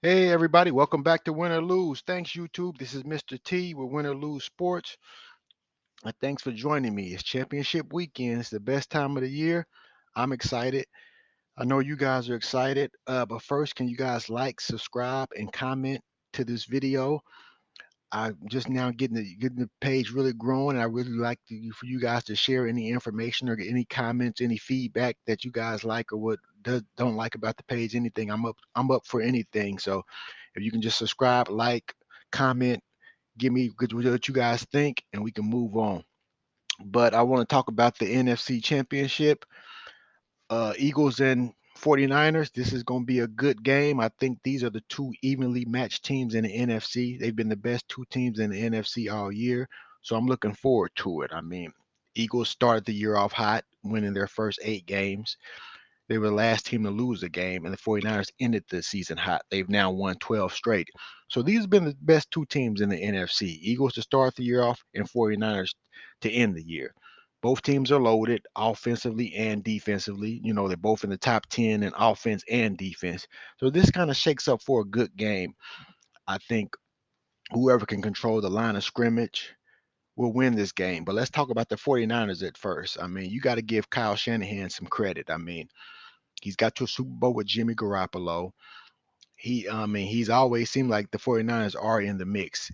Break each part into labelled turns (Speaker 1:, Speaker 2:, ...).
Speaker 1: Hey everybody, welcome back to Win or Lose. Thanks YouTube. This is Mr. T with Win or Lose Sports. And thanks for joining me. It's championship weekend. It's the best time of the year. I'm excited. I know you guys are excited. But first, can you guys like, subscribe, and comment to this video? I'm just now getting the page really growing. I really like for you guys to share any information or any comments, any feedback that you guys like or what don't like about the page. Anything. I'm up for anything. So if you can just subscribe, like, comment, give me what you guys think, and we can move on. But I want to talk about the NFC Championship, Eagles and 49ers. This is going to be a good game. I think these are the two evenly matched teams in the NFC. They've been the best two teams in the NFC all year. So I'm looking forward to it. I mean, Eagles started the year off hot, winning their first 8 games. They were the last team to lose a game, and the 49ers ended the season hot. They've now won 12 straight. So these have been the best two teams in the NFC. Eagles to start the year off, and 49ers to end the year. Both teams are loaded offensively and defensively. They're both in the top 10 in offense and defense. So this kind of shakes up for a good game. I think whoever can control the line of scrimmage will win this game. But let's talk about the 49ers at first. I mean, you got to give Kyle Shanahan some credit. I mean, he's got to a Super Bowl with Jimmy Garoppolo. I mean, he's always seemed like the 49ers are in the mix.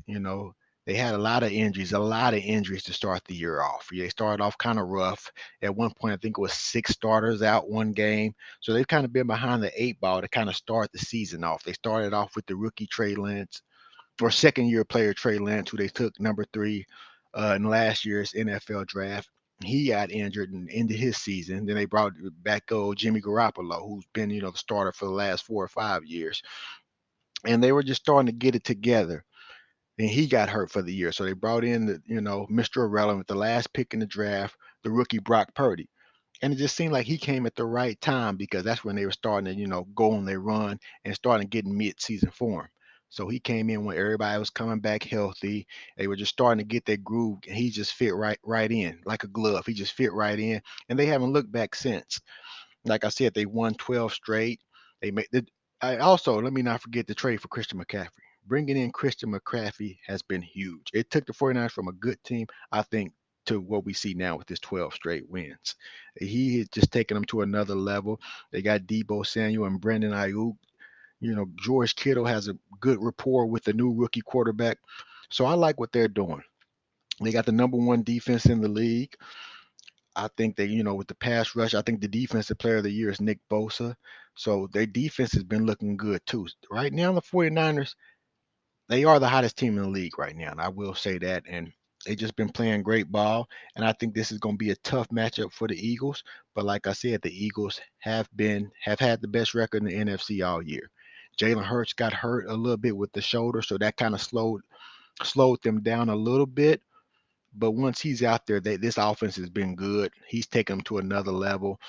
Speaker 1: They had a lot of injuries to start the year off. They started off kind of rough. At one point, I think it was 6 starters out one game. So they've kind of been behind the 8 ball to kind of start the season off. They started off with the rookie Trey Lance, or second year player Trey Lance, who they took number 3 in last year's NFL draft. He got injured and ended his season. Then they brought back old Jimmy Garoppolo, who's been, the starter for the last 4 or 5 years. And they were just starting to get it together. And he got hurt for the year. So they brought in Mr. Irrelevant, the last pick in the draft, the rookie Brock Purdy. And it just seemed like he came at the right time because that's when they were starting to, go on their run and starting getting mid-season form. So he came in when everybody was coming back healthy. They were just starting to get their groove, and he just fit right in like a glove. He just fit right in, and they haven't looked back since. Like I said, they won 12 straight. They made the. I also let me not forget the trade for Christian McCaffrey. Bringing in Christian McCaffrey has been huge. It took the 49ers from a good team, I think, to what we see now with this 12 straight wins. He has just taken them to another level. They got Debo Samuel and Brandon Ayuk. George Kittle has a good rapport with the new rookie quarterback. So I like what they're doing. They got the number one defense in the league. I think they, with the pass rush, I think the defensive player of the year is Nick Bosa. So their defense has been looking good too. Right now, the 49ers, they are the hottest team in the league right now. And I will say that. And they just been playing great ball. And I think this is going to be a tough matchup for the Eagles. But like I said, the Eagles have had the best record in the NFC all year. Jalen Hurts got hurt a little bit with the shoulder, so that kind of slowed them down a little bit. But once he's out there, this offense has been good. He's taken them to another level.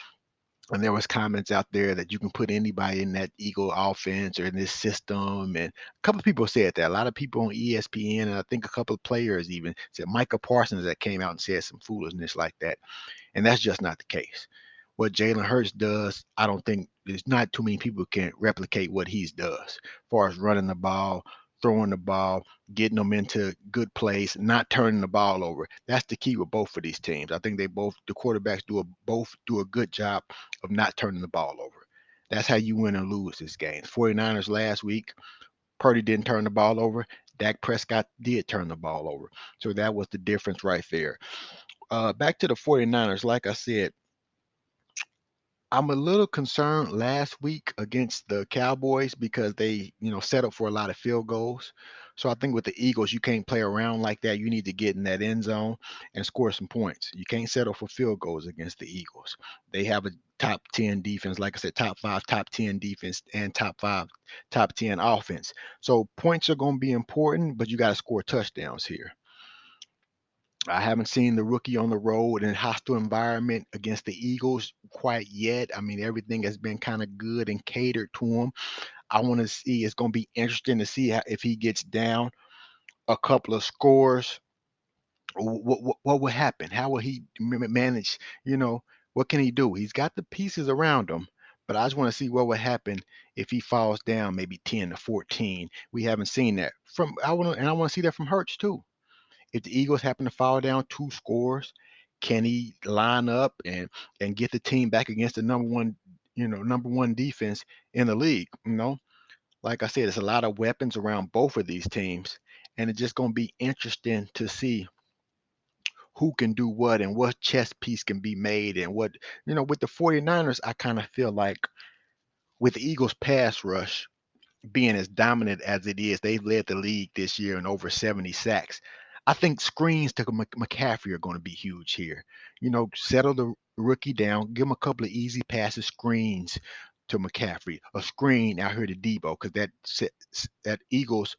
Speaker 1: And there was comments out there that you can put anybody in that Eagle offense or in this system. And a couple of people said that. A lot of people on ESPN, and I think a couple of players even said Micah Parsons that came out and said some foolishness like that. And that's just not the case. What Jalen Hurts does, I don't think there's not too many people can replicate what he does as far as running the ball, throwing the ball, getting them into good plays, not turning the ball over. That's the key with both of these teams. I think the quarterbacks both do a good job of not turning the ball over. That's how you win and lose this game. 49ers last week, Purdy didn't turn the ball over. Dak Prescott did turn the ball over. So that was the difference right there. Back to the 49ers, like I said, I'm a little concerned last week against the Cowboys because they, set up for a lot of field goals. So I think with the Eagles, you can't play around like that. You need to get in that end zone and score some points. You can't settle for field goals against the Eagles. They have a top 10 defense, like I said, top 5, top 10 defense, and top 5, top 10 offense. So points are going to be important, but you got to score touchdowns here. I haven't seen the rookie on the road in a hostile environment against the Eagles quite yet. I mean, everything has been kind of good and catered to him. I want to see. It's going to be interesting to see if he gets down a couple of scores. What will happen? How will he manage? What can he do? He's got the pieces around him, But I just want to see what would happen if he falls down maybe 10 to 14. We haven't seen that from I want to see that from Hurts too. If the Eagles happen to fall down 2 scores, can he line up and get the team back against the number one defense in the league? Like I said, it's a lot of weapons around both of these teams, and it's just going to be interesting to see who can do what and what chess piece can be made and what with the 49ers. I kind of feel like with the Eagles pass rush being as dominant as it is, they've led the league this year in over 70 sacks. I think screens to McCaffrey are going to be huge here. Settle the rookie down, give him a couple of easy passes, screens to McCaffrey, a screen out here to Debo, because that Eagles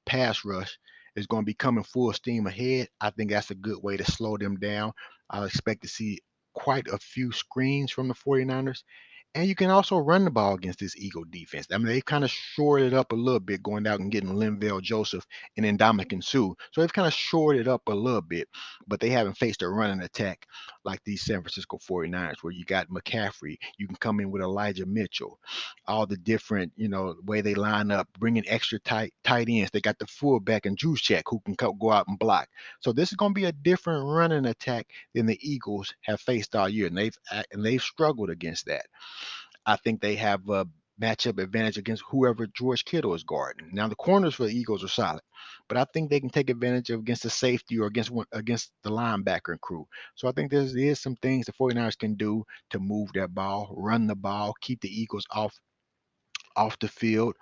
Speaker 1: pass rush is going to be coming full steam ahead. I think that's a good way to slow them down. I expect to see quite a few screens from the 49ers, and you can also run the ball against this Eagle defense. I mean, they've kind of shored it up a little bit, going out and getting Linval Joseph and then Dominican Sue. So they've kind of shored it up a little bit, but they haven't faced a running attack like these San Francisco 49ers, where you got McCaffrey. You can come in with Elijah Mitchell, all the different, way they line up, bringing extra tight ends. They got the fullback and Juszczyk who can go out and block. So this is going to be a different running attack than the Eagles have faced all year, and they've struggled against that. I think they have a matchup advantage against whoever George Kittle is guarding. Now the corners for the Eagles are solid, but I think they can take advantage of against the safety or against the linebacker and crew. So I think there's some things the 49ers can do to move that ball, run the ball, keep the Eagles off the field,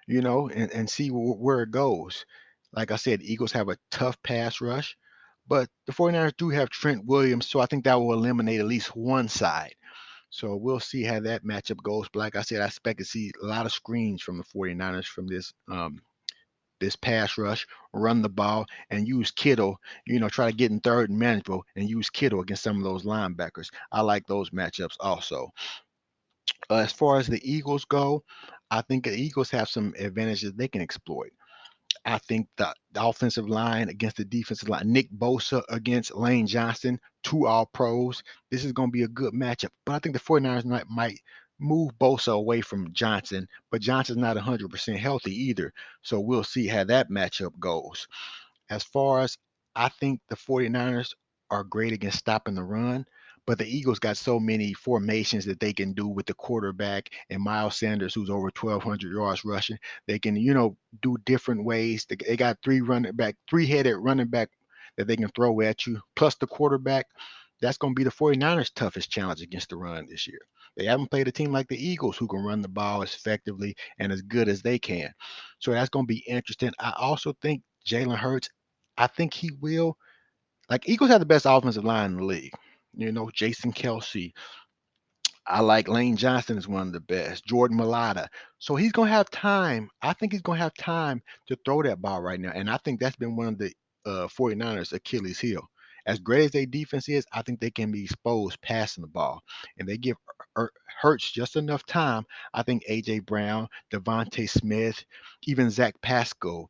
Speaker 1: and see where it goes. Like I said, the Eagles have a tough pass rush, but the 49ers do have Trent Williams, so I think that will eliminate at least one side. So we'll see how that matchup goes. But like I said, I expect to see a lot of screens from the 49ers from this pass rush, run the ball, and use Kittle, try to get in third and manageable and use Kittle against some of those linebackers. I like those matchups also. As far as the Eagles go, I think the Eagles have some advantages they can exploit. I think the offensive line against the defensive line, Nick Bosa against Lane Johnson, two all pros. This is going to be a good matchup. But I think the 49ers might move Bosa away from Johnson, but Johnson's not 100% healthy either. So we'll see how that matchup goes. As far as I think the 49ers are great against stopping the run, but the Eagles got so many formations that they can do with the quarterback and Miles Sanders, who's over 1,200 yards rushing. They can, do different ways. They got three-headed running back that they can throw at you, plus the quarterback. That's going to be the 49ers' toughest challenge against the run this year. They haven't played a team like the Eagles who can run the ball as effectively and as good as they can. So that's going to be interesting. I also think Jalen Hurts, I think he will. Like, Eagles have the best offensive line in the league. Jason Kelsey. I like Lane Johnson is one of the best. Jordan Mailata. So he's gonna have time. I think he's gonna have time to throw that ball right now. And I think that's been one of the 49ers Achilles heel. As great as their defense is, I think they can be exposed passing the ball. And they give Hurts just enough time. I think AJ Brown, Devontae Smith, even Zach Pascal,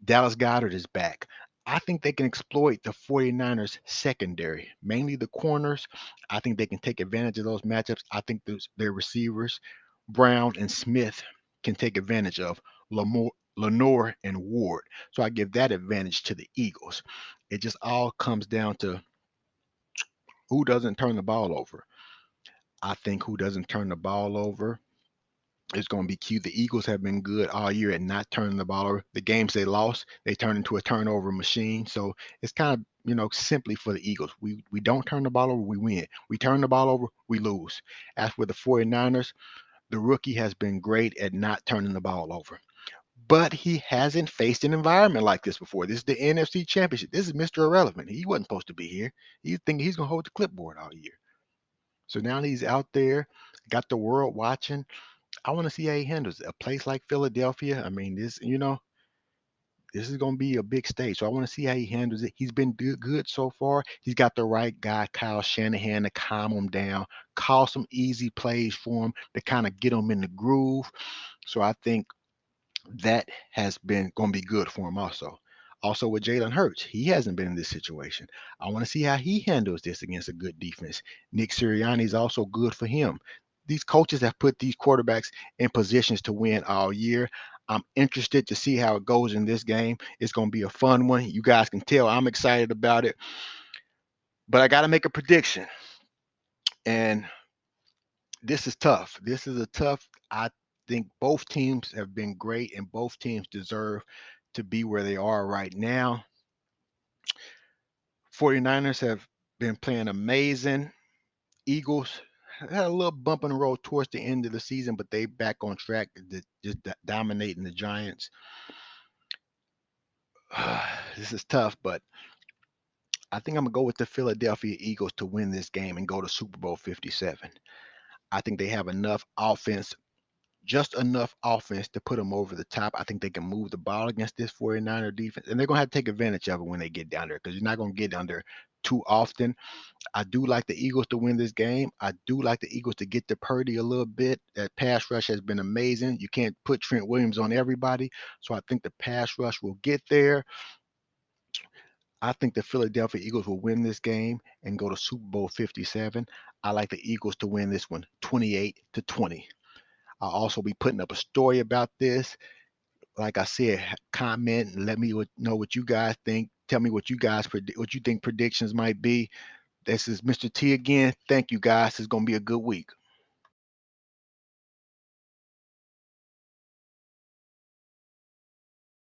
Speaker 1: Dallas Goddard is back. I think they can exploit the 49ers secondary, mainly the corners. I think they can take advantage of those matchups. I think their receivers, Brown and Smith, can take advantage of Lenore and Ward. So I give that advantage to the Eagles. It just all comes down to who doesn't turn the ball over. I think who doesn't turn the ball over is going to be key. The Eagles have been good all year at not turning the ball over. The games they lost, they turned into a turnover machine. So it's kind of, simply for the Eagles. We don't turn the ball over, we win. We turn the ball over, we lose. As for the 49ers, the rookie has been great at not turning the ball over. But he hasn't faced an environment like this before. This is the NFC Championship. This is Mr. Irrelevant. He wasn't supposed to be here. You think he's going to hold the clipboard all year. So now he's out there, got the world watching. I want to see how he handles it. A place like Philadelphia. I mean, this is going to be a big stage. So I want to see how he handles it. He's been good so far. He's got the right guy, Kyle Shanahan, to calm him down, call some easy plays for him to kind of get him in the groove. So I think that has been going to be good for him also. Also with Jalen Hurts, he hasn't been in this situation. I want to see how he handles this against a good defense. Nick Sirianni is also good for him. these coaches have put these quarterbacks in positions to win all year. I'm interested to see how it goes in this game. It's going to be a fun one. You guys can tell I'm excited about it. But I got to make a prediction. And this is tough. This is a tough. I think both teams have been great and both teams deserve to be where they are right now. 49ers have been playing amazing. Eagles had a little bump in the road towards the end of the season, but they back on track, just dominating the Giants. This is tough, but I think I'm gonna go with the Philadelphia Eagles to win this game and go to Super Bowl 57. I think they have enough offense, just enough offense to put them over the top. I think they can move the ball against this 49er defense, and they're gonna have to take advantage of it when they get down there because you're not gonna get under too often. I do like the Eagles to win this game. I do like the Eagles to get to Purdy a little bit. That pass rush has been amazing. You can't put Trent Williams on everybody. So I think the pass rush will get there. I think the Philadelphia Eagles will win this game and go to Super Bowl 57. I like the Eagles to win this one 28-20. I'll also be putting up a story about this. Like I said, comment and let me know what you guys think. Tell me what you think predictions might be. This is Mr. T again. Thank you guys. It's going to be a good week.